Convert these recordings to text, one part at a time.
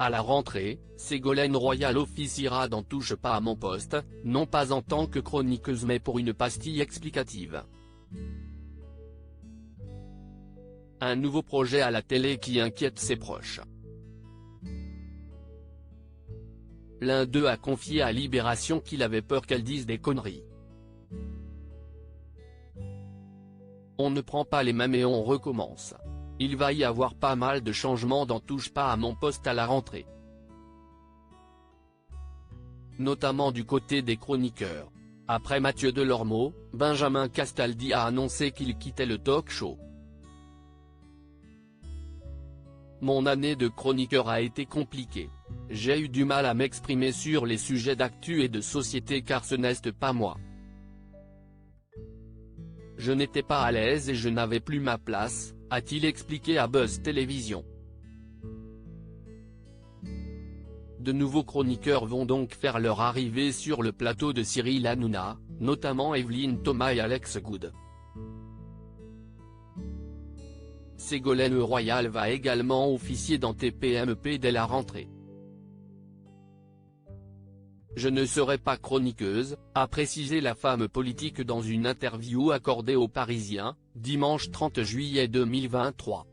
À la rentrée, Ségolène Royal officiera dans Touche pas à mon poste, non pas en tant que chroniqueuse mais pour une pastille explicative. Un nouveau projet à la télé qui inquiète ses proches. L'un d'eux a confié à Libération qu'il avait peur qu'elle dise des conneries. On ne prend pas les mêmes et on recommence. Il va y avoir pas mal de changements dans Touche pas à mon poste à la rentrée. Notamment du côté des chroniqueurs. Après Mathieu Delormeau, Benjamin Castaldi a annoncé qu'il quittait le talk-show. Mon année de chroniqueur a été compliquée. J'ai eu du mal à m'exprimer sur les sujets d'actu et de société car ce n'est pas moi. Je n'étais pas à l'aise et je n'avais plus ma place, a-t-il expliqué à Buzz Télévision. De nouveaux chroniqueurs vont donc faire leur arrivée sur le plateau de Cyril Hanouna, notamment Evelyne Thomas et Alex Good. Ségolène Royal va également officier dans TPMP dès la rentrée. Je ne serai pas chroniqueuse, a précisé la femme politique dans une interview accordée aux Parisiens, dimanche 30 juillet 2023.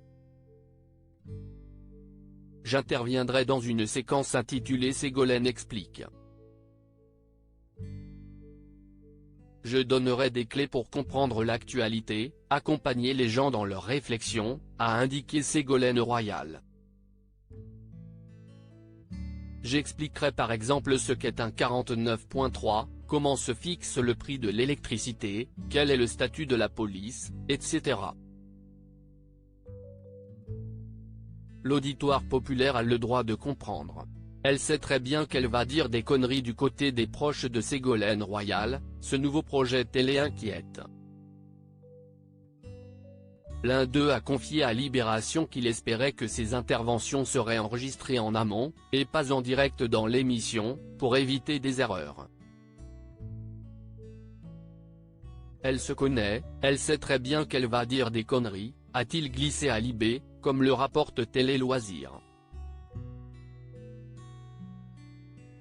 J'interviendrai dans une séquence intitulée Ségolène explique. Je donnerai des clés pour comprendre l'actualité, accompagner les gens dans leurs réflexions, a indiqué Ségolène Royal. J'expliquerai par exemple ce qu'est un 49.3, comment se fixe le prix de l'électricité, quel est le statut de la police, etc. L'auditoire populaire a le droit de comprendre. Elle sait très bien qu'elle va dire des conneries du côté des proches de Ségolène Royal, ce nouveau projet télé inquiète. L'un d'eux a confié à Libération qu'il espérait que ses interventions seraient enregistrées en amont, et pas en direct dans l'émission, pour éviter des erreurs. Elle se connaît, elle sait très bien qu'elle va dire des conneries, a-t-il glissé à Libé, comme le rapporte Télé Loisirs.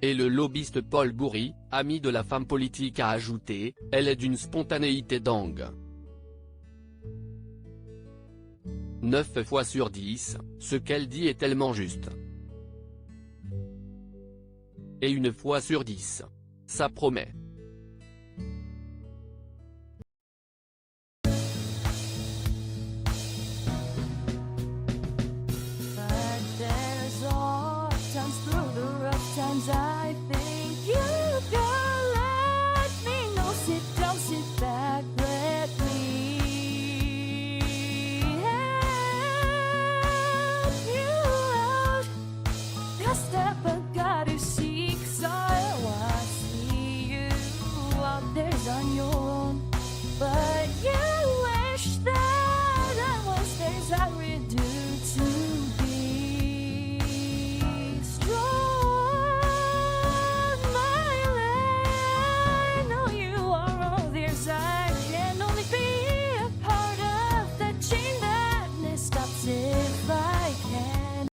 Et le lobbyiste Paul Goury, ami de la femme politique a ajouté, elle est d'une spontanéité dingue. 9 fois sur 10, ce qu'elle dit est tellement juste. Et 1 fois sur 10. Ça promet.